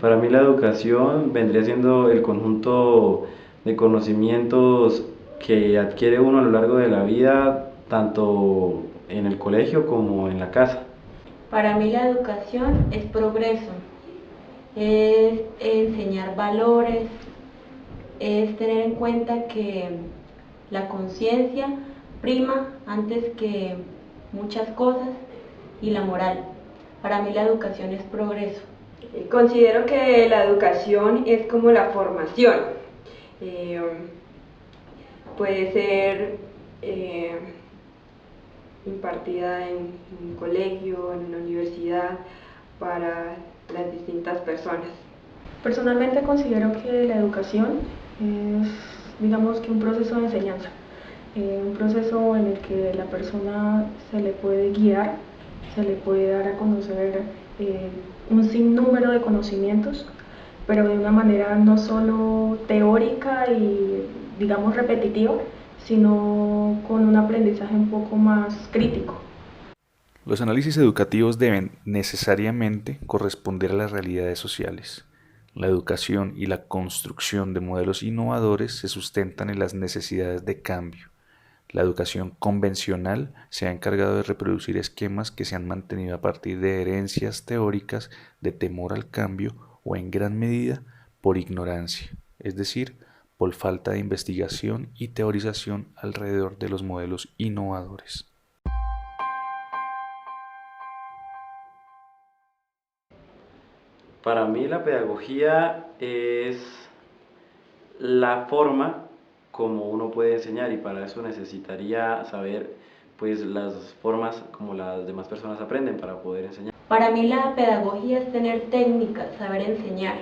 Para mí la educación vendría siendo el conjunto de conocimientos que adquiere uno a lo largo de la vida, tanto en el colegio como en la casa. Para mí la educación es progreso, es enseñar valores, es tener en cuenta que la conciencia prima antes que muchas cosas y la moral. Para mí la educación es progreso. Considero que la educación es como la formación. Eh, Puede ser impartida en un colegio, en una universidad, para las distintas personas. Personalmente considero que la educación es, digamos que un proceso de enseñanza, un proceso en el que la persona se le puede guiar, se le puede dar a conocer un sinnúmero de conocimientos, pero de una manera no solo teórica y digamos repetitiva, sino con un aprendizaje un poco más crítico. Los análisis educativos deben necesariamente corresponder a las realidades sociales. La educación y la construcción de modelos innovadores se sustentan en las necesidades de cambio. La educación convencional se ha encargado de reproducir esquemas que se han mantenido a partir de herencias teóricas de temor al cambio o en gran medida por ignorancia, es decir, por falta de investigación y teorización alrededor de los modelos innovadores. Para mí la pedagogía es la forma como uno puede enseñar, y para eso necesitaría saber pues las formas como las demás personas aprenden para poder enseñar. Para mí la pedagogía es tener técnicas, saber enseñar.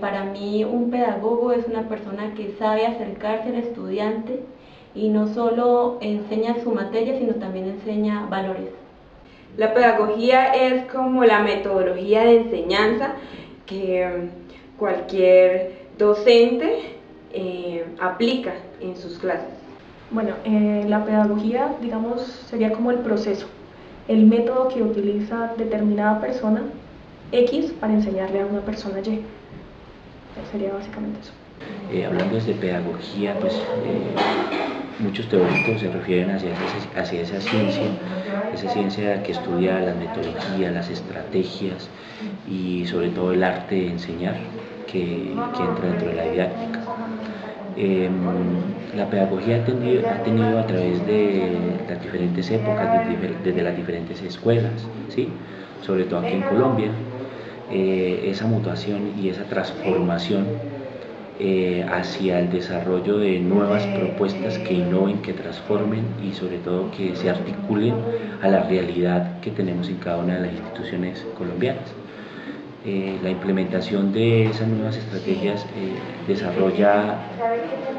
Para mí un pedagogo es una persona que sabe acercarse al estudiante y no solo enseña su materia, sino también enseña valores. La pedagogía es como la metodología de enseñanza que cualquier docente aplica en sus clases. Bueno, la pedagogía, digamos, sería como el proceso, el método que utiliza determinada persona X para enseñarle a una persona Y. Sería básicamente eso. Hablando desde pedagogía, pues muchos teóricos se refieren hacia esa ciencia que estudia la metodología, las estrategias y sobre todo el arte de enseñar que entra dentro de la didáctica. La pedagogía ha tenido a través de las diferentes épocas, desde las diferentes escuelas, ¿sí? Sobre todo aquí en Colombia, esa mutación y esa transformación hacia el desarrollo de nuevas propuestas que innoven, que transformen y sobre todo que se articulen a la realidad que tenemos en cada una de las instituciones colombianas. La implementación de esas nuevas estrategias desarrolla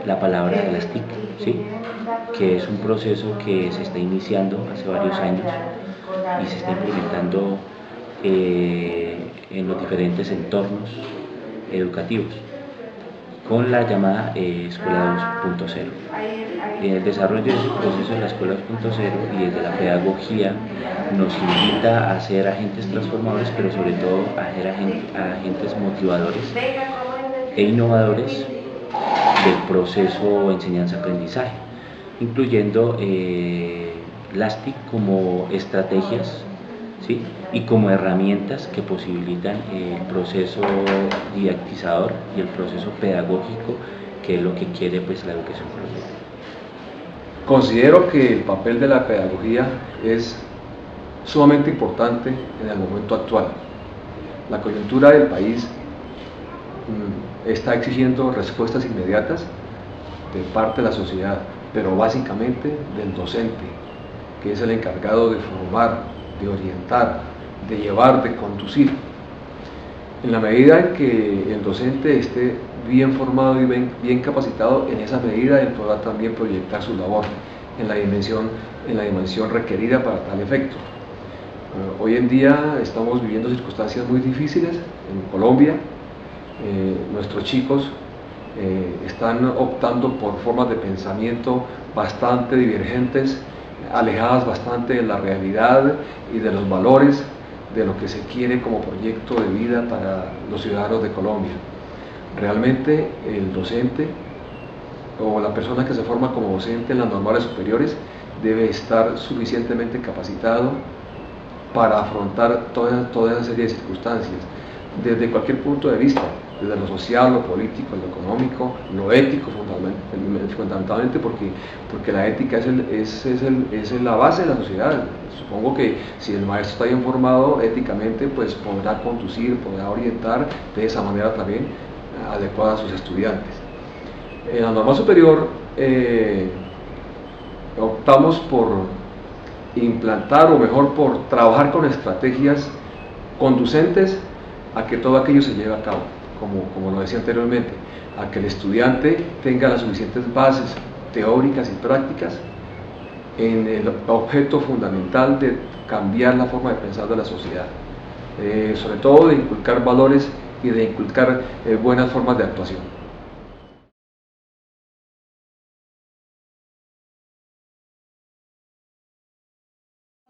la palabra de las TIC, ¿sí? Que es un proceso que se está iniciando hace varios años y se está implementando en los diferentes entornos educativos con la llamada Escuela 2.0. El desarrollo de ese proceso de la Escuela 2.0 y desde la pedagogía nos invita a ser agentes transformadores, pero sobre todo a ser agentes motivadores e innovadores del proceso enseñanza-aprendizaje, incluyendo las TIC como estrategias, ¿sí? Y como herramientas que posibilitan el proceso didactizador y el proceso pedagógico, que es lo que quiere pues la educación colombiana. Considero que el papel de la pedagogía es sumamente importante en el momento actual. La coyuntura del país está exigiendo respuestas inmediatas de parte de la sociedad, pero básicamente del docente, que es el encargado de formar, de orientar, de llevar, de conducir. En la medida en que el docente esté bien formado y bien capacitado, en esa medida él podrá también proyectar su labor en la dimensión requerida para tal efecto. Hoy en día estamos viviendo circunstancias muy difíciles en Colombia. Nuestros chicos están optando por formas de pensamiento bastante divergentes, alejadas bastante de la realidad y de los valores de lo que se quiere como proyecto de vida para los ciudadanos de Colombia. Realmente el docente o la persona que se forma como docente en las normales superiores debe estar suficientemente capacitado para afrontar toda esa serie de circunstancias, desde cualquier punto de vista, desde lo social, lo político, lo económico, lo ético fundamentalmente porque la ética es la base de la sociedad. Supongo que si el maestro está bien formado éticamente, pues podrá conducir, podrá orientar de esa manera también adecuada a sus estudiantes. En la normal superior optamos por implantar, o mejor por trabajar con estrategias conducentes a que todo aquello se lleve a cabo, como lo decía anteriormente, a que el estudiante tenga las suficientes bases teóricas y prácticas en el objeto fundamental de cambiar la forma de pensar de la sociedad, sobre todo de inculcar valores y de inculcar buenas formas de actuación.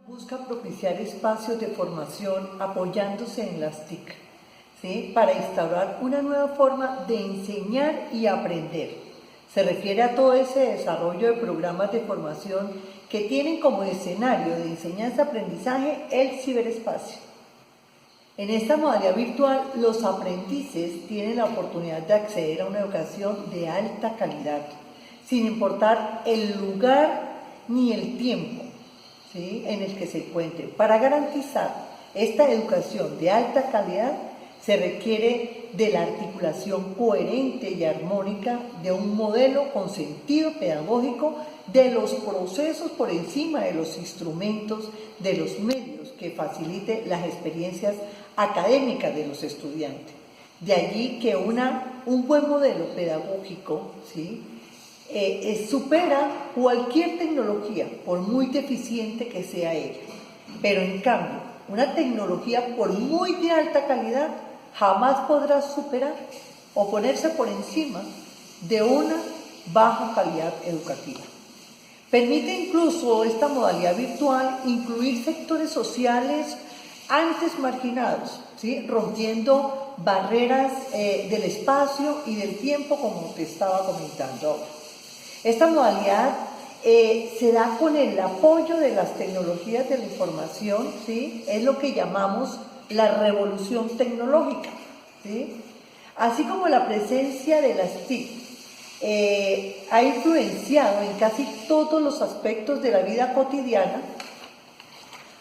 Busca propiciar espacios de formación apoyándose en las TIC, ¿sí? Para instaurar una nueva forma de enseñar y aprender. Se refiere a todo ese desarrollo de programas de formación que tienen como escenario de enseñanza-aprendizaje el ciberespacio. En esta modalidad virtual, los aprendices tienen la oportunidad de acceder a una educación de alta calidad, sin importar el lugar ni el tiempo, ¿sí?, en el que se encuentren. Para garantizar esta educación de alta calidad se requiere de la articulación coherente y armónica de un modelo con sentido pedagógico de los procesos por encima de los instrumentos, de los medios que facilite las experiencias académicas de los estudiantes. De allí que un buen modelo pedagógico, ¿sí?, supera cualquier tecnología, por muy deficiente que sea ella. Pero en cambio, una tecnología por muy de alta calidad jamás podrá superar o ponerse por encima de una baja calidad educativa. Permite incluso esta modalidad virtual incluir sectores sociales antes marginados, ¿sí?, rompiendo barreras del espacio y del tiempo, como te estaba comentando ahora. Esta modalidad se da con el apoyo de las tecnologías de la información, ¿sí? Es lo que llamamos la revolución tecnológica, ¿sí? Así como la presencia de las TIC ha influenciado en casi todos los aspectos de la vida cotidiana,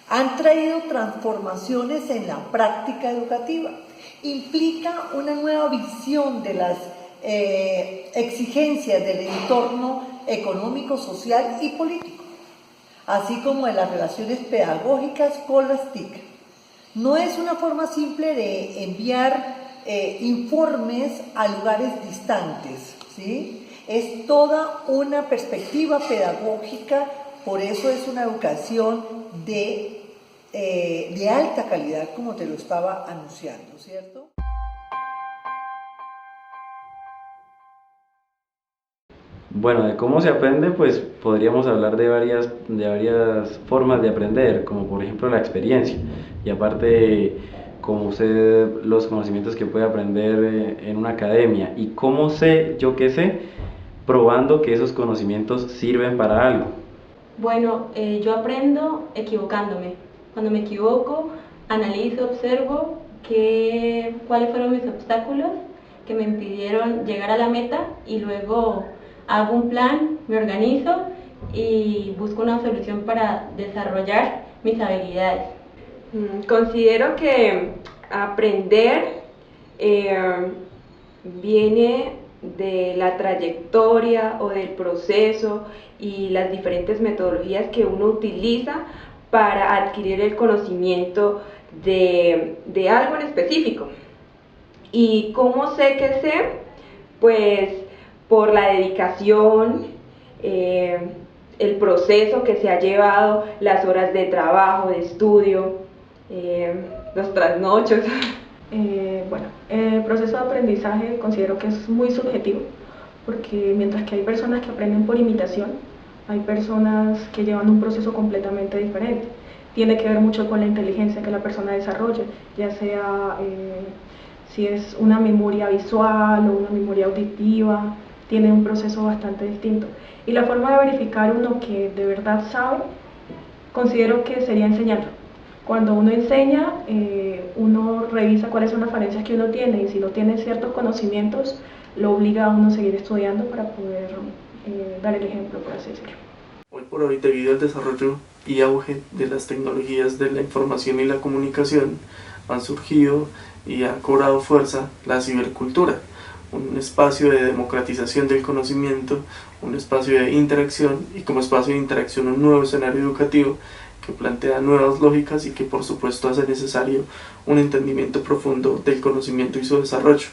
han traído transformaciones en la práctica educativa. Implica una nueva visión de las exigencias del entorno económico, social y político, así como de las relaciones pedagógicas con las TIC. No es una forma simple de enviar informes a lugares distantes, ¿sí? Es toda una perspectiva pedagógica, por eso es una educación de alta calidad, como te lo estaba anunciando, ¿cierto? Bueno, de cómo se aprende, pues podríamos hablar de varias formas de aprender, como por ejemplo la experiencia, y aparte, como usted, los conocimientos que puede aprender en una academia, y cómo sé, yo qué sé, probando que esos conocimientos sirven para algo. Bueno, yo aprendo equivocándome. Cuando me equivoco, analizo, observo cuáles fueron mis obstáculos que me impidieron llegar a la meta, y luego hago un plan, me organizo y busco una solución para desarrollar mis habilidades. Considero que aprender viene de la trayectoria o del proceso y las diferentes metodologías que uno utiliza para adquirir el conocimiento de algo en específico. ¿Y cómo sé que sé? Pues por la dedicación, el proceso que se ha llevado, las horas de trabajo, de estudio, los trasnochos. Bueno, el proceso de aprendizaje considero que es muy subjetivo, porque mientras que hay personas que aprenden por imitación, hay personas que llevan un proceso completamente diferente. tiene que ver mucho con la inteligencia que la persona desarrolle, ya sea si es una memoria visual o una memoria auditiva, tiene un proceso bastante distinto. Y la forma de verificar uno que de verdad sabe, considero que sería enseñarlo. Cuando uno enseña, uno revisa cuáles son las falencias que uno tiene, y si no tiene ciertos conocimientos, lo obliga a uno a seguir estudiando para poder dar el ejemplo, por así decirlo. Hoy por hoy, debido al desarrollo y auge de las tecnologías de la información y la comunicación, han surgido y ha cobrado fuerza la cibercultura, un espacio de democratización del conocimiento, un espacio de interacción, y como espacio de interacción un nuevo escenario educativo que plantea nuevas lógicas y que por supuesto hace necesario un entendimiento profundo del conocimiento y su desarrollo.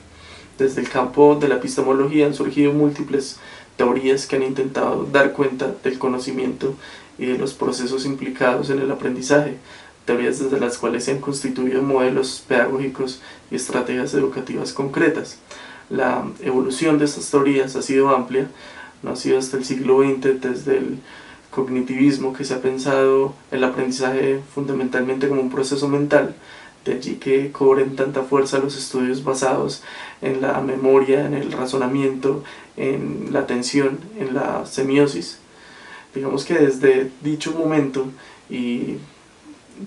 Desde el campo de la epistemología han surgido múltiples teorías que han intentado dar cuenta del conocimiento y de los procesos implicados en el aprendizaje, teorías desde las cuales se han constituido modelos pedagógicos y estrategias educativas concretas. La evolución de estas teorías ha sido amplia, no ha sido hasta el siglo XX, desde el cognitivismo, que se ha pensado el aprendizaje fundamentalmente como un proceso mental. De allí que cobren tanta fuerza los estudios basados en la memoria, en el razonamiento, en la atención, en la semiosis. Digamos que desde dicho momento y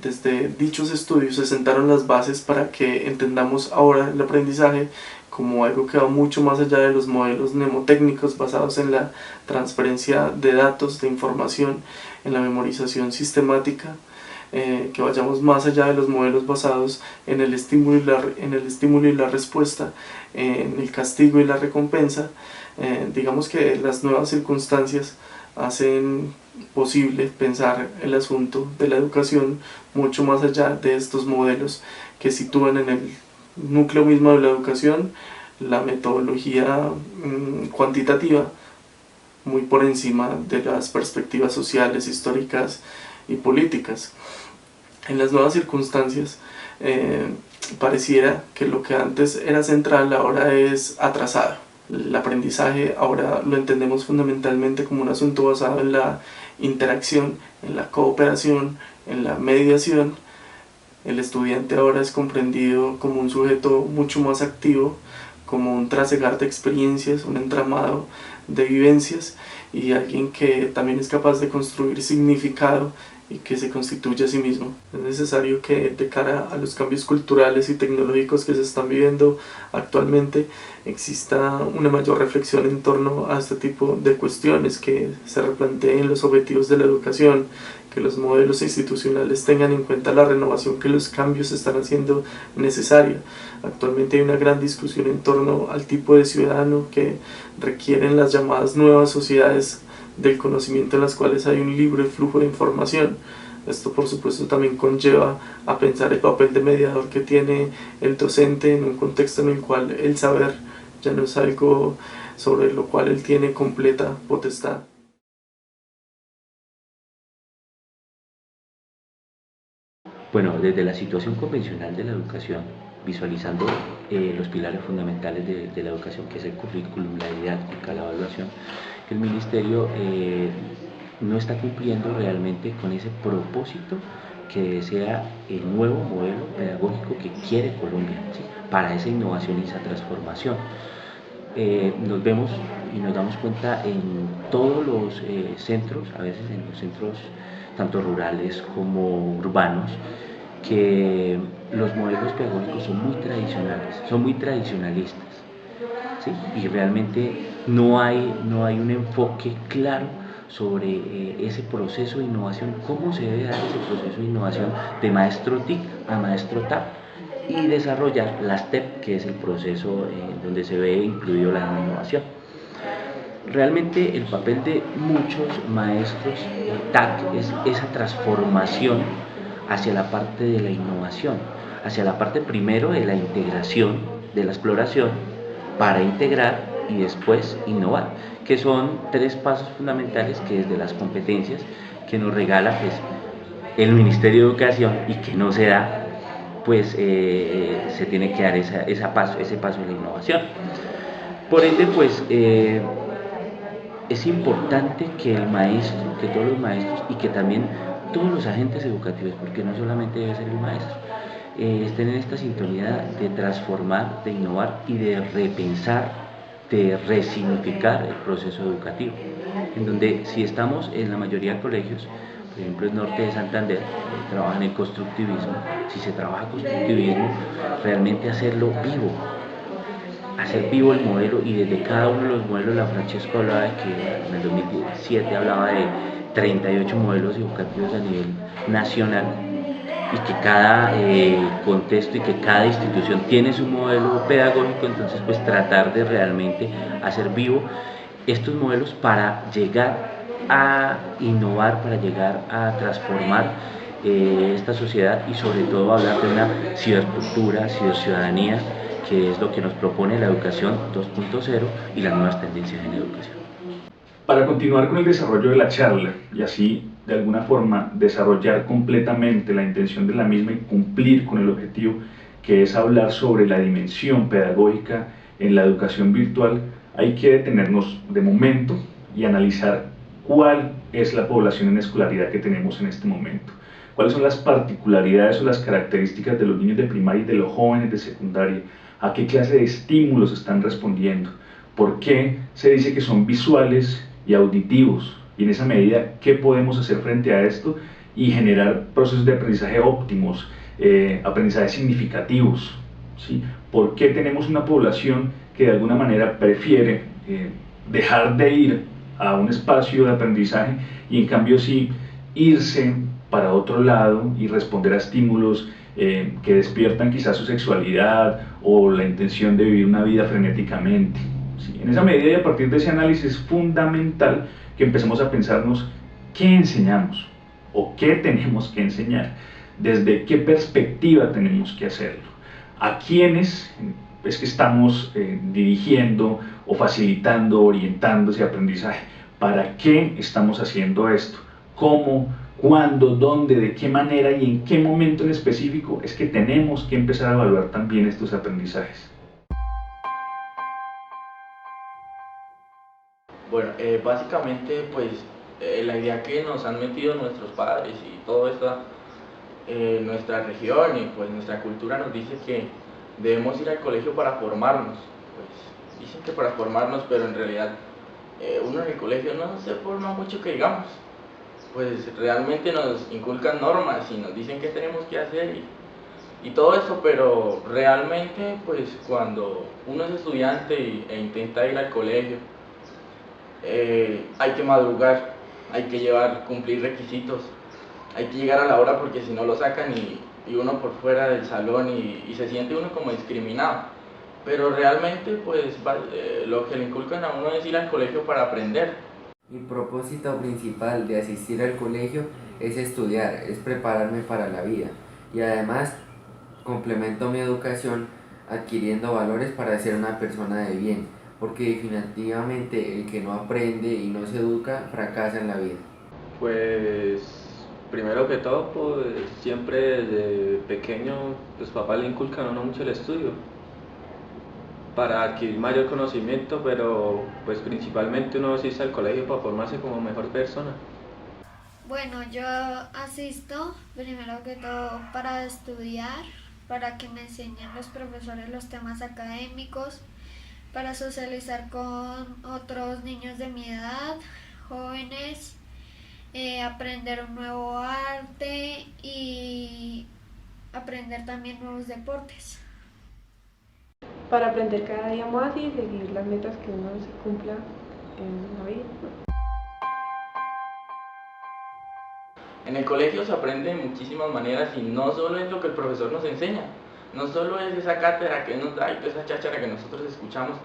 desde dichos estudios se sentaron las bases para que entendamos ahora el aprendizaje como algo que va mucho más allá de los modelos mnemotécnicos basados en la transferencia de datos, de información, en la memorización sistemática, que vayamos más allá de los modelos basados en el estímulo y la respuesta, en el castigo y la recompensa. Digamos que las nuevas circunstancias hacen posible pensar el asunto de la educación mucho más allá de estos modelos que sitúan en el núcleo mismo de la educación la metodología cuantitativa, muy por encima de las perspectivas sociales, históricas y políticas. En las nuevas circunstancias pareciera que lo que antes era central ahora es atrasado. El aprendizaje ahora lo entendemos fundamentalmente como un asunto basado en la interacción, en la cooperación, en la mediación. El estudiante ahora es comprendido como un sujeto mucho más activo, como un trasegar de experiencias, un entramado de vivencias, y alguien que también es capaz de construir significado y que se constituye a sí mismo. Es necesario que, de cara a los cambios culturales y tecnológicos que se están viviendo actualmente, exista una mayor reflexión en torno a este tipo de cuestiones, que se replanteen los objetivos de la educación, que los modelos institucionales tengan en cuenta la renovación que los cambios están haciendo necesaria. Actualmente hay una gran discusión en torno al tipo de ciudadano que requieren las llamadas nuevas sociedades del conocimiento, en las cuales hay un libre flujo de información. Esto por supuesto también conlleva a pensar el papel de mediador que tiene el docente en un contexto en el cual el saber ya no es algo sobre lo cual él tiene completa potestad. Bueno, desde la situación convencional de la educación, visualizando los pilares fundamentales de la educación, que es el currículum, la didáctica, la evaluación, el Ministerio no está cumpliendo realmente con ese propósito que desea el nuevo modelo pedagógico que quiere Colombia, ¿sí?, para esa innovación y esa transformación. Nos vemos y nos damos cuenta en todos los centros, a veces en los centros tanto rurales como urbanos, que los modelos pedagógicos son muy tradicionales, son muy tradicionalistas, ¿sí? Y realmente no hay un enfoque claro sobre ese proceso de innovación, cómo se debe dar ese proceso de innovación de maestro TIC a maestro TAP, y desarrollar las TEP, que es el proceso donde se ve incluido la innovación. Realmente el papel de muchos maestros TAC es esa transformación hacia la parte de la innovación, hacia la parte primero de la integración, de la exploración, para integrar y después innovar, que son tres pasos fundamentales que desde las competencias que nos regala pues, el Ministerio de Educación, y que no se da, pues se tiene que dar ese paso de la innovación. Por ende, pues es importante que el maestro, que todos los maestros, y que también todos los agentes educativos, porque no solamente debe ser el maestro, estén en esta sintonía de transformar, de innovar y de repensar, de resignificar el proceso educativo, en donde si estamos en la mayoría de colegios, por ejemplo el norte de Santander, trabajan el constructivismo. Si se trabaja constructivismo, realmente hacerlo vivo, hacer vivo el modelo, y desde cada uno de los modelos, la Francesco hablaba de que en el 2007 hablaba de 38 modelos educativos a nivel nacional, y que cada contexto y que cada institución tiene su modelo pedagógico. Entonces pues tratar de realmente hacer vivo estos modelos para llegar a innovar, para llegar a transformar esta sociedad, y sobre todo hablar de una cibercultura, ciberciudadanía, que es lo que nos propone la educación 2.0 y las nuevas tendencias en educación. Para continuar con el desarrollo de la charla y así de alguna forma desarrollar completamente la intención de la misma y cumplir con el objetivo, que es hablar sobre la dimensión pedagógica en la educación virtual, hay que detenernos de momento y analizar cuál es la población en escolaridad que tenemos en este momento, cuáles son las particularidades o las características de los niños de primaria y de los jóvenes de secundaria, a qué clase de estímulos están respondiendo, por qué se dice que son visuales y auditivos, y en esa medida qué podemos hacer frente a esto y generar procesos de aprendizaje óptimos, aprendizajes significativos, ¿sí? ¿Por qué tenemos una población que de alguna manera prefiere dejar de ir a un espacio de aprendizaje y en cambio sí irse para otro lado y responder a estímulos que despiertan quizás su sexualidad o la intención de vivir una vida frenéticamente? ¿Sí? En esa medida y a partir de ese análisis es fundamental que empecemos a pensarnos qué enseñamos o qué tenemos que enseñar, desde qué perspectiva tenemos que hacerlo, a quiénes es que estamos dirigiendo o facilitando, orientando ese aprendizaje, para qué estamos haciendo esto, cómo, cuándo, dónde, de qué manera y en qué momento en específico es que tenemos que empezar a evaluar también estos aprendizajes. Bueno, básicamente pues la idea que nos han metido nuestros padres y toda esta nuestra región y pues nuestra cultura nos dice que debemos ir al colegio para formarnos. Pues dicen que para formarnos, pero en realidad uno en el colegio no se forma mucho que digamos. Pues realmente nos inculcan normas y nos dicen qué tenemos que hacer y todo eso, pero realmente pues cuando uno es estudiante e intenta ir al colegio, hay que madrugar, hay que cumplir requisitos, hay que llegar a la hora porque si no lo sacan y uno por fuera del salón y se siente uno como discriminado. Pero realmente pues lo que le inculcan a uno es ir al colegio para aprender. Mi propósito principal de asistir al colegio es estudiar, es prepararme para la vida y además complemento mi educación adquiriendo valores para ser una persona de bien, porque definitivamente el que no aprende y no se educa fracasa en la vida. Pues primero que todo, pues siempre desde pequeño los papás le inculcan a uno mucho el estudio para adquirir mayor conocimiento, pero pues principalmente uno asiste al colegio para formarse como mejor persona. Bueno, yo asisto primero que todo para estudiar, para que me enseñen los profesores los temas académicos, para socializar con otros niños de mi edad, jóvenes, aprender un nuevo arte y aprender también nuevos deportes. Para aprender cada día más y seguir las metas que uno se cumpla en la vida. En el colegio se aprende de muchísimas maneras y no solo es lo que el profesor nos enseña, no solo es esa cátedra que nos da y toda esa cháchara que nosotros escuchamos,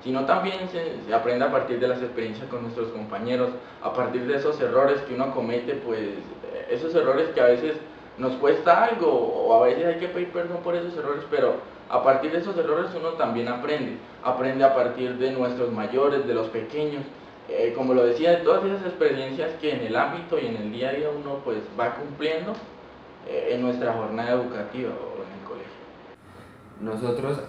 sino también se aprende a partir de las experiencias con nuestros compañeros, a partir de esos errores que uno comete, pues esos errores que a veces nos cuesta algo o a veces hay que pedir perdón por esos errores, pero a partir de esos errores uno también aprende a partir de nuestros mayores, de los pequeños, como lo decía, de todas esas experiencias que en el ámbito y en el día a día uno pues va cumpliendo en nuestra jornada educativa o en el colegio. Nosotros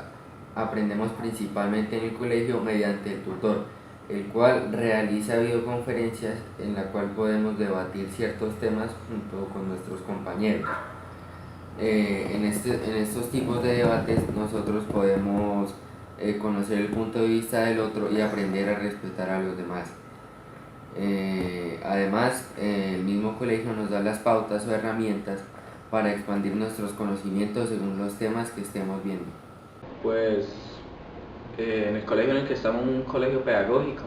aprendemos principalmente en el colegio mediante el tutor, el cual realiza videoconferencias en la cual podemos debatir ciertos temas junto con nuestros compañeros. En estos tipos de debates nosotros podemos conocer el punto de vista del otro y aprender a respetar a los demás. Además, el mismo colegio nos da las pautas o herramientas para expandir nuestros conocimientos según los temas que estemos viendo. Pues en el colegio en el que estamos, un colegio pedagógico,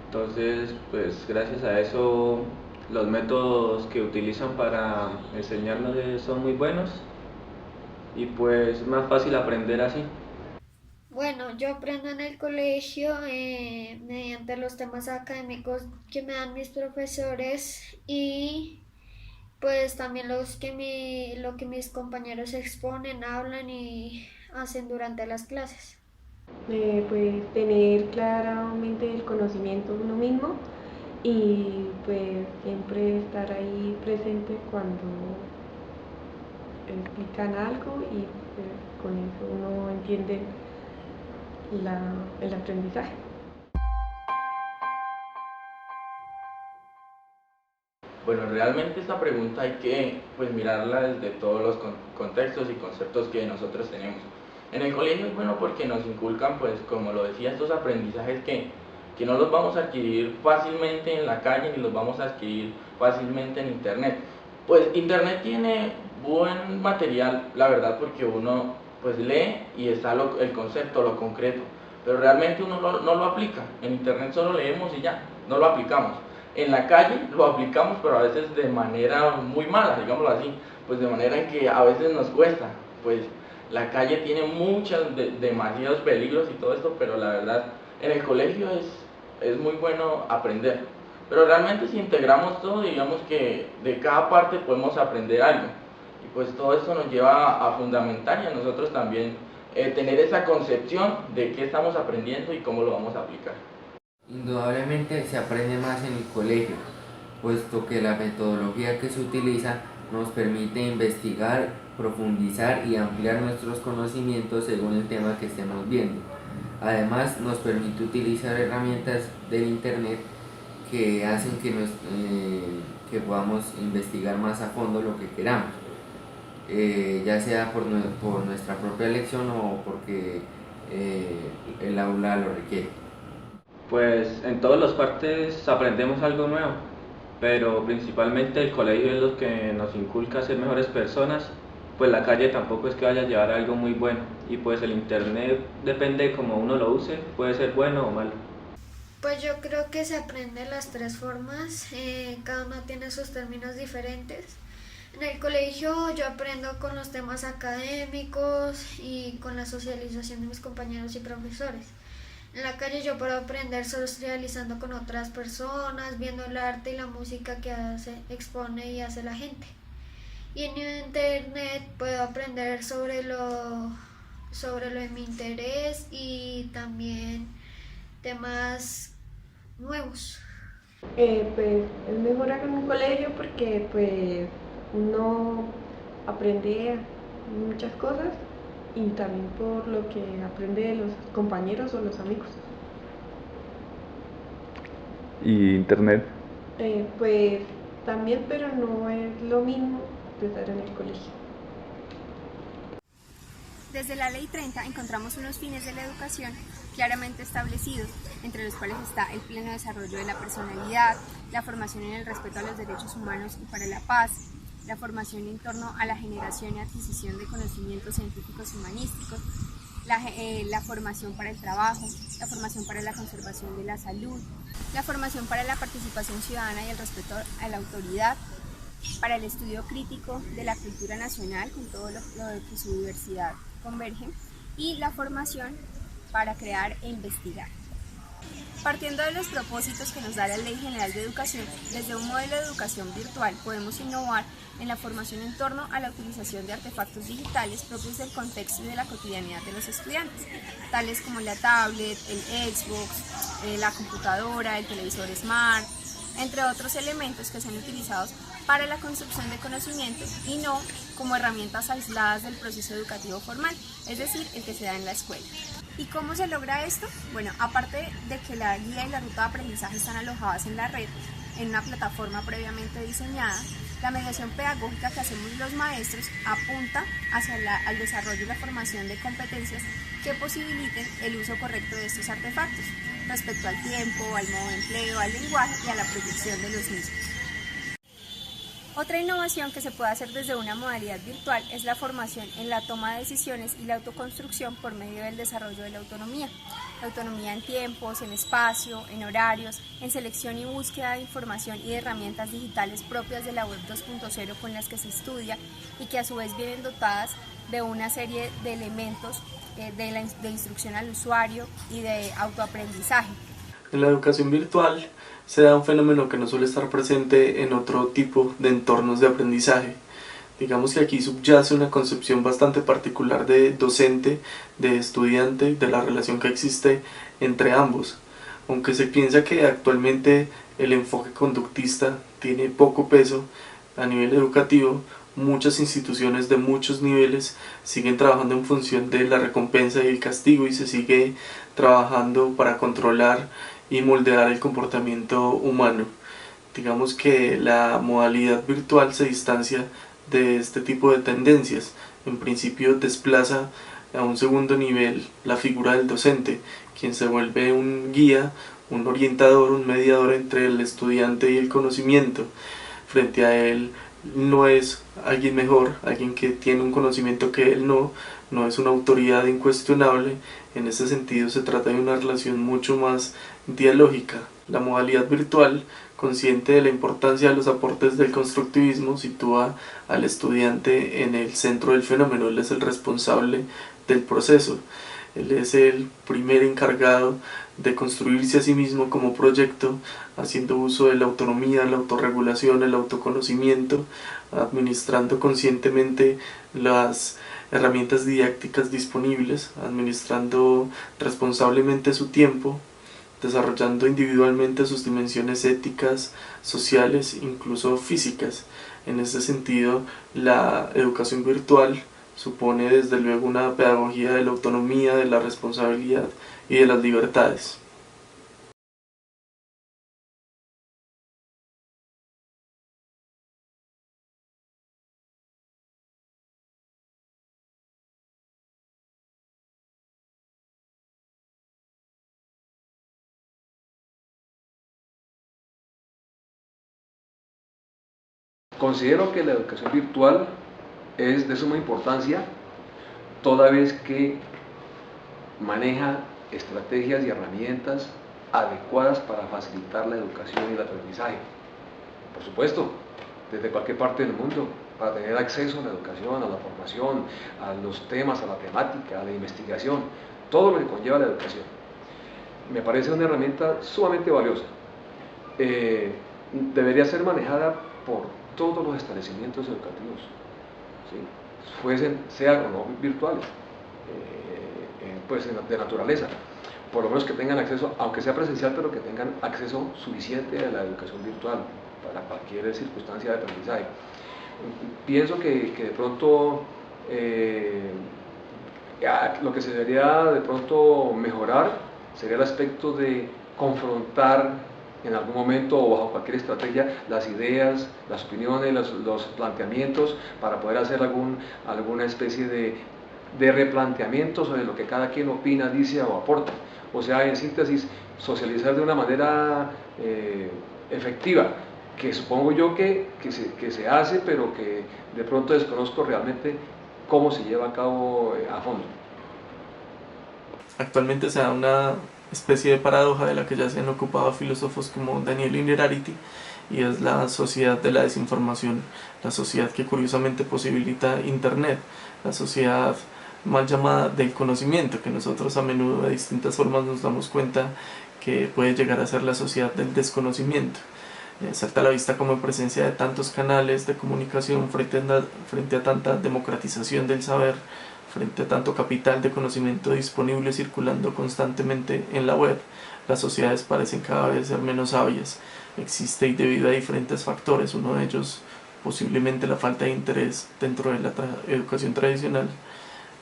entonces pues gracias a eso los métodos que utilizan para enseñarnos son muy buenos y pues es más fácil aprender así. Bueno, yo aprendo en el colegio mediante los temas académicos que me dan mis profesores y pues también lo que mis compañeros exponen, hablan y hacen durante las clases. Pues tener claramente el conocimiento de uno mismo y pues siempre estar ahí presente cuando explican algo y pues, con eso uno entiende el aprendizaje. Bueno, realmente esta pregunta hay que pues mirarla desde todos los contextos y conceptos que nosotros tenemos. En el colegio es bueno porque nos inculcan, pues como lo decía, estos aprendizajes que no los vamos a adquirir fácilmente en la calle ni los vamos a adquirir fácilmente en internet. Pues internet tiene buen material, la verdad, porque uno pues lee y está el concepto, lo concreto, pero realmente uno no lo aplica. En internet solo leemos y ya, no lo aplicamos. En la calle lo aplicamos, pero a veces de manera muy mala, digámoslo así, pues de manera en que a veces nos cuesta. Pues la calle tiene demasiados peligros y todo esto, pero la verdad en el colegio es muy bueno aprender. Pero realmente si integramos todo, digamos que de cada parte podemos aprender algo. Y pues todo esto nos lleva a fundamentar y a nosotros también tener esa concepción de qué estamos aprendiendo y cómo lo vamos a aplicar. Indudablemente se aprende más en el colegio, puesto que la metodología que se utiliza nos permite investigar, profundizar y ampliar nuestros conocimientos según el tema que estemos viendo. Además, nos permite utilizar herramientas del internet que hacen que podamos investigar más a fondo lo que queramos, ya sea por nuestra propia elección o porque el aula lo requiere. Pues en todas las partes aprendemos algo nuevo, pero principalmente el colegio es lo que nos inculca a ser mejores personas, pues la calle tampoco es que vaya a llevar algo muy bueno, y pues el internet depende de cómo uno lo use, puede ser bueno o malo. Pues yo creo que se aprende de las tres formas, cada uno tiene sus términos diferentes. En el colegio yo aprendo con los temas académicos y con la socialización de mis compañeros y profesores. En la calle yo puedo aprender socializando con otras personas, viendo el arte y la música que expone y hace la gente. Y en internet puedo aprender sobre lo de mi interés y también temas nuevos. Pues es mejor en un colegio porque pues uno aprende muchas cosas y también por lo que aprende de los compañeros o los amigos. ¿Y internet? Pues también, pero no es lo mismo que estar en el colegio. Desde la Ley 30 encontramos unos fines de la educación claramente establecidos, entre los cuales está el pleno desarrollo de la personalidad, la formación en el respeto a los derechos humanos y para la paz, la formación en torno a la generación y adquisición de conocimientos científicos y humanísticos, la formación para el trabajo, la formación para la conservación de la salud, la formación para la participación ciudadana y el respeto a la autoridad, para el estudio crítico de la cultura nacional con todo lo que su diversidad converge, y la formación para crear e investigar. Partiendo de los propósitos que nos da la Ley General de Educación, desde un modelo de educación virtual podemos innovar en la formación en torno a la utilización de artefactos digitales propios del contexto y de la cotidianidad de los estudiantes, tales como la tablet, el Xbox, la computadora, el televisor smart, entre otros elementos que son utilizados para la construcción de conocimiento y no como herramientas aisladas del proceso educativo formal, es decir, el que se da en la escuela. ¿Y cómo se logra esto? Bueno, aparte de que la guía y la ruta de aprendizaje están alojadas en la red, en una plataforma previamente diseñada, la mediación pedagógica que hacemos los maestros apunta hacia al desarrollo y la formación de competencias que posibiliten el uso correcto de estos artefactos respecto al tiempo, al modo de empleo, al lenguaje y a la proyección de los mismos. Otra innovación que se puede hacer desde una modalidad virtual es la formación en la toma de decisiones y la autoconstrucción por medio del desarrollo de la autonomía. La autonomía en tiempos, en espacio, en horarios, en selección y búsqueda de información y de herramientas digitales propias de la web 2.0 con las que se estudia y que a su vez vienen dotadas de una serie de elementos de instrucción al usuario y de autoaprendizaje. En la educación virtual se da un fenómeno que no suele estar presente en otro tipo de entornos de aprendizaje. Digamos que aquí subyace una concepción bastante particular de docente, de estudiante, de la relación que existe entre ambos. Aunque se piensa que actualmente el enfoque conductista tiene poco peso a nivel educativo, muchas instituciones de muchos niveles siguen trabajando en función de la recompensa y el castigo y se sigue trabajando para controlar y moldear el comportamiento humano. Digamos que la modalidad virtual se distancia de este tipo de tendencias. En principio desplaza a un segundo nivel la figura del docente, quien se vuelve un guía, un orientador, un mediador entre el estudiante y el conocimiento. Frente a él no es alguien mejor, alguien que tiene un conocimiento que él no es una autoridad incuestionable. En ese sentido se trata de una relación mucho más dialógica. La modalidad virtual, consciente de la importancia de los aportes del constructivismo, sitúa al estudiante en el centro del fenómeno. Él es el responsable del proceso, él es el primer encargado de construirse a sí mismo como proyecto, haciendo uso de la autonomía, la autorregulación, el autoconocimiento, administrando conscientemente las herramientas didácticas disponibles, administrando responsablemente su tiempo, desarrollando individualmente sus dimensiones éticas, sociales, incluso físicas. En ese sentido, la educación virtual supone desde luego una pedagogía de la autonomía, de la responsabilidad y de las libertades. Considero que la educación virtual es de suma importancia toda vez que maneja estrategias y herramientas adecuadas para facilitar la educación y el aprendizaje. Por supuesto, desde cualquier parte del mundo, para tener acceso a la educación, a la formación, a los temas, a la temática, a la investigación, todo lo que conlleva la educación. Me parece una herramienta sumamente valiosa. Debería ser manejada por todos los establecimientos educativos, ¿sí? Sean o no virtuales, pues de naturaleza, por lo menos que tengan acceso, aunque sea presencial, pero que tengan acceso suficiente a la educación virtual para cualquier circunstancia de aprendizaje. Pienso que de pronto lo que se debería de pronto mejorar sería el aspecto de confrontar en algún momento o bajo cualquier estrategia las ideas, las opiniones, los planteamientos para poder hacer alguna especie de replanteamiento sobre lo que cada quien opina, dice o aporta. O sea, en síntesis, socializar de una manera efectiva, que supongo yo que se hace, pero que de pronto desconozco realmente cómo se lleva a cabo a fondo. Actualmente se da una especie de paradoja de la que ya se han ocupado filósofos como Daniel Innerarity, y es la sociedad de la desinformación, la sociedad que curiosamente posibilita Internet, la sociedad mal llamada del conocimiento, que nosotros a menudo de distintas formas nos damos cuenta que puede llegar a ser la sociedad del desconocimiento. Salta a la vista como en presencia de tantos canales de comunicación frente a tanta democratización del saber, frente a tanto capital de conocimiento disponible circulando constantemente en la web, las sociedades parecen cada vez ser menos sabias. Existe, y debido a diferentes factores, uno de ellos posiblemente la falta de interés dentro de la educación tradicional,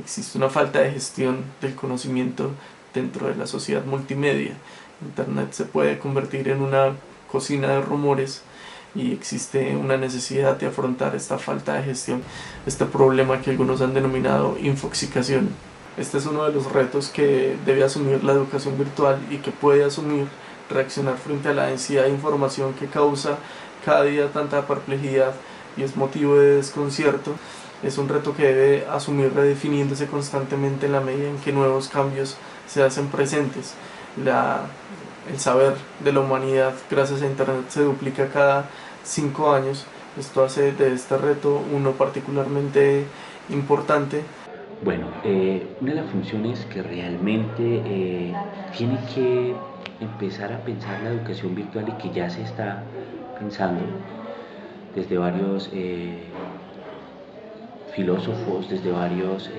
existe una falta de gestión del conocimiento dentro de la sociedad multimedia. Internet se puede convertir en una cocina de rumores y existe una necesidad de afrontar esta falta de gestión, este problema que algunos han denominado infoxicación. Este es uno de los retos que debe asumir la educación virtual y que puede asumir reaccionar frente a la densidad de información que causa cada día tanta perplejidad y es motivo de desconcierto. Es un reto que debe asumir redefiniéndose constantemente en la medida en que nuevos cambios se hacen presentes. El saber de la humanidad gracias a Internet se duplica cada 5 años. Esto hace de este reto uno particularmente importante. Bueno, una de las funciones que realmente tiene que empezar a pensar la educación virtual y que ya se está pensando desde varios filósofos, desde varios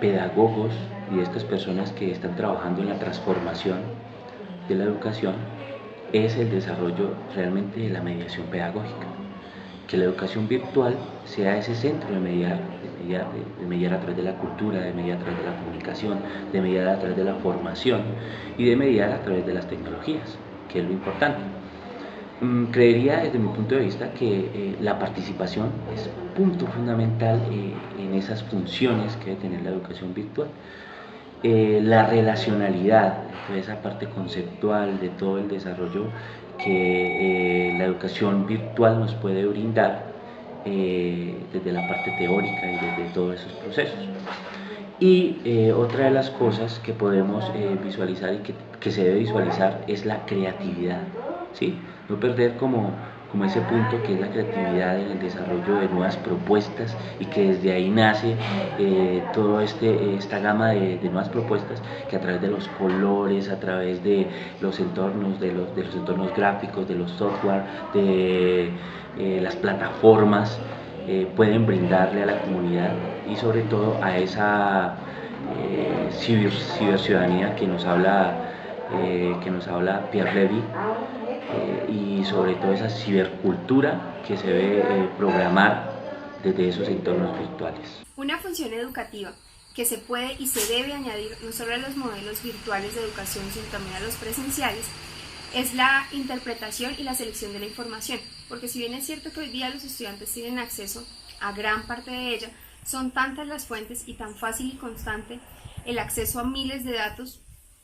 pedagogos y estas personas que están trabajando en la transformación de la educación, es el desarrollo realmente de la mediación pedagógica. Que la educación virtual sea ese centro de mediar a través de la cultura, de mediar a través de la comunicación, de mediar a través de la formación y de mediar a través de las tecnologías, que es lo importante. Creería desde mi punto de vista que la participación es punto fundamental en esas funciones que debe tener la educación virtual. La relacionalidad, toda esa parte conceptual de todo el desarrollo que la educación virtual nos puede brindar desde la parte teórica y desde todos esos procesos. Y otra de las cosas que podemos visualizar y que se debe visualizar es la creatividad, ¿sí? No perder como ese punto que es la creatividad en el desarrollo de nuevas propuestas y que desde ahí nace toda esta gama de nuevas propuestas que a través de los colores, a través de los entornos, de los entornos gráficos, de los software, de las plataformas pueden brindarle a la comunidad y sobre todo a esa ciberciudadanía que nos habla Pierre Levy. Y sobre todo esa cibercultura que se debe programar desde esos entornos virtuales. Una función educativa que se puede y se debe añadir no solo a los modelos virtuales de educación, sino también a los presenciales, es la interpretación y la selección de la información, porque si bien es cierto que hoy día los estudiantes tienen acceso a gran parte de ella, son tantas las fuentes y tan fácil y constante el acceso a miles de datos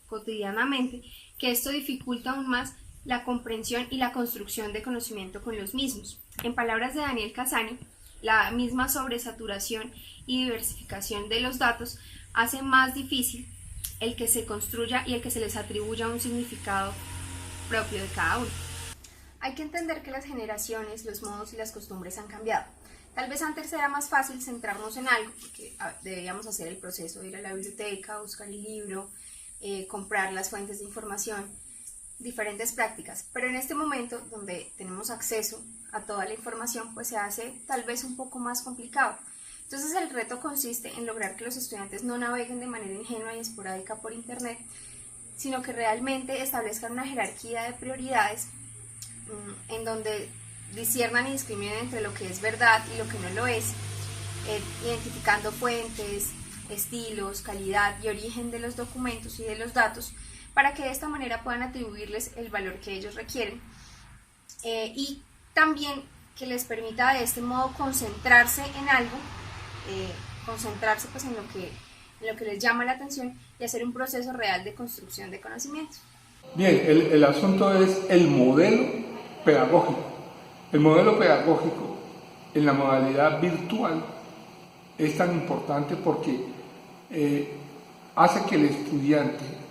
cotidianamente que esto dificulta aún más la comprensión y la construcción de conocimiento con los mismos. En palabras de Daniel Cassani, la misma sobresaturación y diversificación de los datos hace más difícil el que se construya y el que se les atribuya un significado propio de cada uno. Hay que entender que las generaciones, los modos y las costumbres han cambiado. Tal vez antes era más fácil centrarnos en algo, porque debíamos hacer el proceso de ir a la biblioteca, buscar el libro, comprar las fuentes de información, diferentes prácticas, pero en este momento donde tenemos acceso a toda la información, pues se hace tal vez un poco más complicado. Entonces el reto consiste en lograr que los estudiantes no naveguen de manera ingenua y esporádica por internet, sino que realmente establezcan una jerarquía de prioridades en donde disciernan y discriminen entre lo que es verdad y lo que no lo es, identificando fuentes, estilos, calidad y origen de los documentos y de los datos, para que de esta manera puedan atribuirles el valor que ellos requieren y también que les permita de este modo concentrarse en algo, concentrarse pues en lo que les llama la atención y hacer un proceso real de construcción de conocimiento. Bien, el asunto es el modelo pedagógico. El modelo pedagógico en la modalidad virtual es tan importante porque hace que el estudiante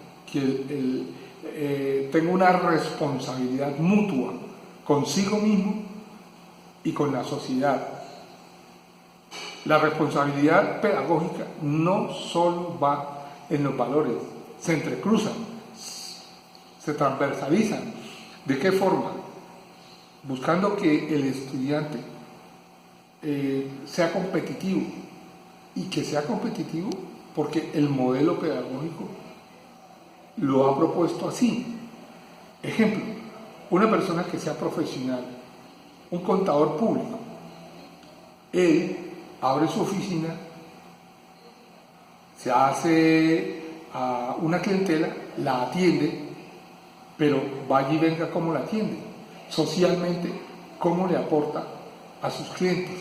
tenga una responsabilidad mutua consigo mismo y con la sociedad. La responsabilidad pedagógica no solo va en los valores, se entrecruzan, se transversalizan. ¿De qué forma? Buscando que el estudiante sea competitivo, y que sea competitivo porque el modelo pedagógico lo ha propuesto así. Ejemplo, una persona que sea profesional, un contador público, él abre su oficina se hace a una clientela, la atiende, pero vaya y venga cómo la atiende, socialmente cómo le aporta a sus clientes,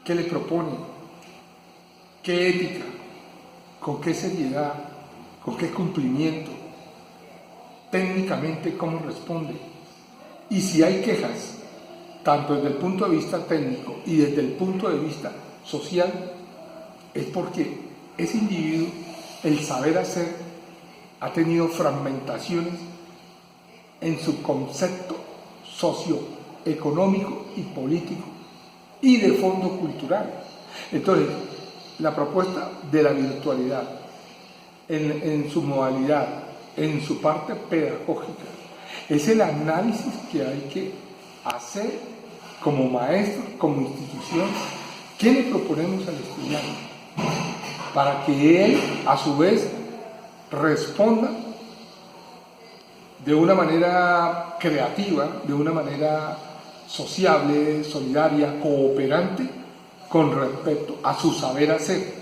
qué le propone, qué ética, con qué seriedad, con qué cumplimiento, técnicamente cómo responde. Y si hay quejas, tanto desde el punto de vista técnico y desde el punto de vista social, es porque ese individuo, el saber hacer, ha tenido fragmentaciones en su concepto socioeconómico y político y de fondo cultural. Entonces, la propuesta de la virtualidad en su modalidad, en su parte pedagógica, es el análisis que hay que hacer como maestro, como institución. ¿Qué le proponemos al estudiante? Para que él, a su vez, responda de una manera creativa, de una manera sociable, solidaria, cooperante, con respecto a su saber hacer.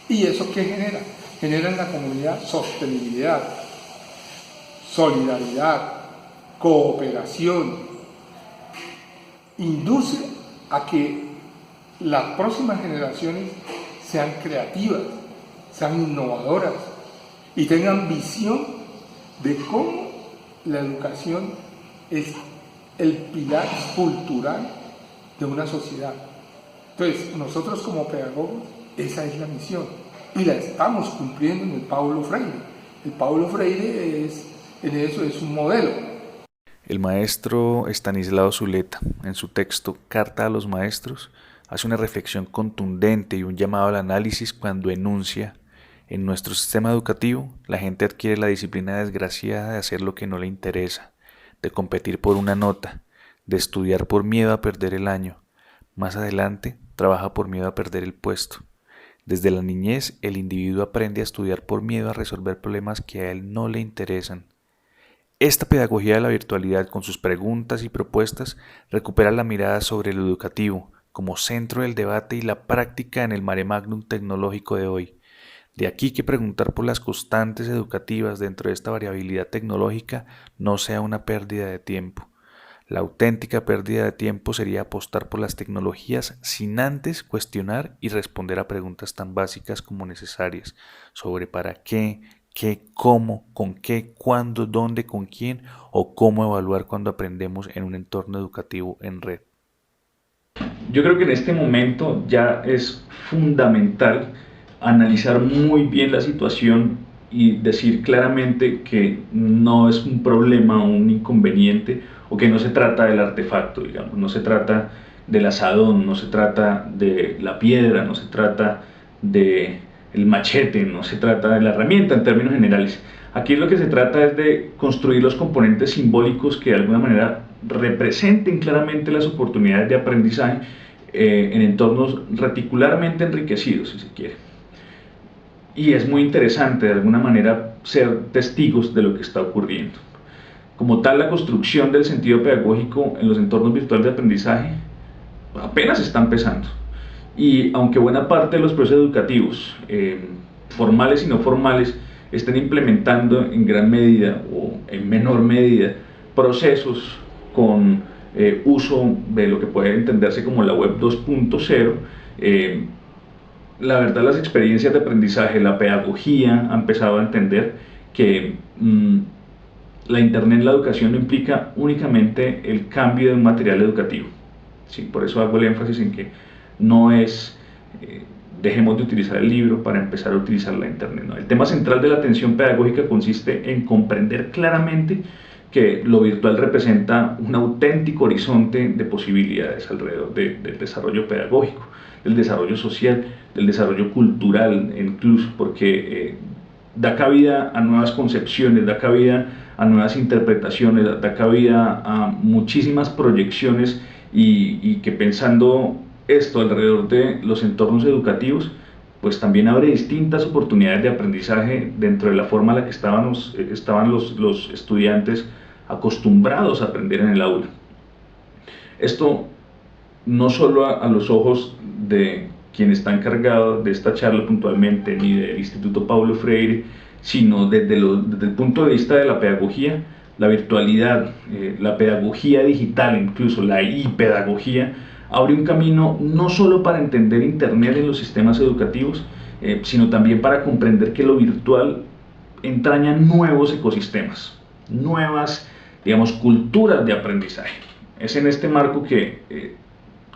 ¿Y eso qué genera? Genera en la comunidad sostenibilidad, solidaridad, cooperación. Induce a que las próximas generaciones sean creativas, sean innovadoras y tengan visión de cómo la educación es el pilar cultural de una sociedad. Entonces, nosotros como pedagogos, esa es la misión y la estamos cumpliendo en el Paulo Freire. El Paulo Freire en eso es un modelo. El maestro Estanislao Zuleta, en su texto Carta a los Maestros, hace una reflexión contundente y un llamado al análisis cuando enuncia: en nuestro sistema educativo, la gente adquiere la disciplina desgraciada de hacer lo que no le interesa, de competir por una nota, de estudiar por miedo a perder el año. Más adelante, trabaja por miedo a perder el puesto. Desde la niñez, el individuo aprende a estudiar por miedo a resolver problemas que a él no le interesan. Esta pedagogía de la virtualidad, con sus preguntas y propuestas, recupera la mirada sobre lo educativo como centro del debate y la práctica en el mare magnum tecnológico de hoy. De aquí que preguntar por las constantes educativas dentro de esta variabilidad tecnológica no sea una pérdida de tiempo. La auténtica pérdida de tiempo sería apostar por las tecnologías sin antes cuestionar y responder a preguntas tan básicas como necesarias sobre para qué, cómo, con qué, cuándo, dónde, con quién o cómo evaluar cuando aprendemos en un entorno educativo en red. Yo creo que en este momento ya es fundamental analizar muy bien la situación y decir claramente que no es un problema o un inconveniente, o que no se trata del artefacto, digamos, no se trata del asadón, no se trata de la piedra, no se trata del machete, no se trata de la herramienta en términos generales. Aquí lo que se trata es de construir los componentes simbólicos que de alguna manera representen claramente las oportunidades de aprendizaje en entornos reticularmente enriquecidos, si se quiere. Y es muy interesante de alguna manera ser testigos de lo que está ocurriendo. Como tal, la construcción del sentido pedagógico en los entornos virtuales de aprendizaje apenas está empezando. Y aunque buena parte de los procesos educativos, formales y no formales, estén implementando en gran medida o en menor medida procesos con uso de lo que puede entenderse como la web 2.0, la verdad las experiencias de aprendizaje, la pedagogía ha empezado a entender que la internet en la educación no implica únicamente el cambio de un material educativo. Sí, por eso hago el énfasis en que no es dejemos de utilizar el libro para empezar a utilizar la internet. No. El tema central de la atención pedagógica consiste en comprender claramente que lo virtual representa un auténtico horizonte de posibilidades alrededor del desarrollo pedagógico, del desarrollo social, del desarrollo cultural incluso, porque da cabida a nuevas concepciones, da cabida a nuevas interpretaciones, da cabida a muchísimas proyecciones y que pensando esto alrededor de los entornos educativos, pues también abre distintas oportunidades de aprendizaje dentro de la forma en la que estaban los estudiantes acostumbrados a aprender en el aula. Esto no solo a los ojos de quien está encargado de esta charla puntualmente, ni del Instituto Paulo Freire, sino desde el punto de vista de la pedagogía, la virtualidad, la pedagogía digital, incluso la e-pedagogía, abre un camino no solo para entender Internet en los sistemas educativos, sino también para comprender que lo virtual entraña nuevos ecosistemas, nuevas, digamos, culturas de aprendizaje. Es en este marco que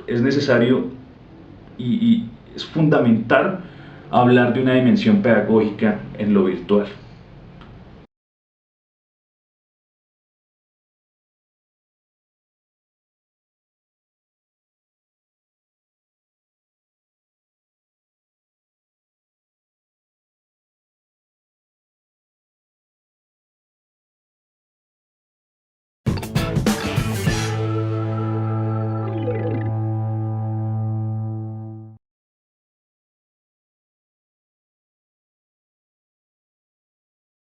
es necesario y es fundamental hablar de una dimensión pedagógica en lo virtual.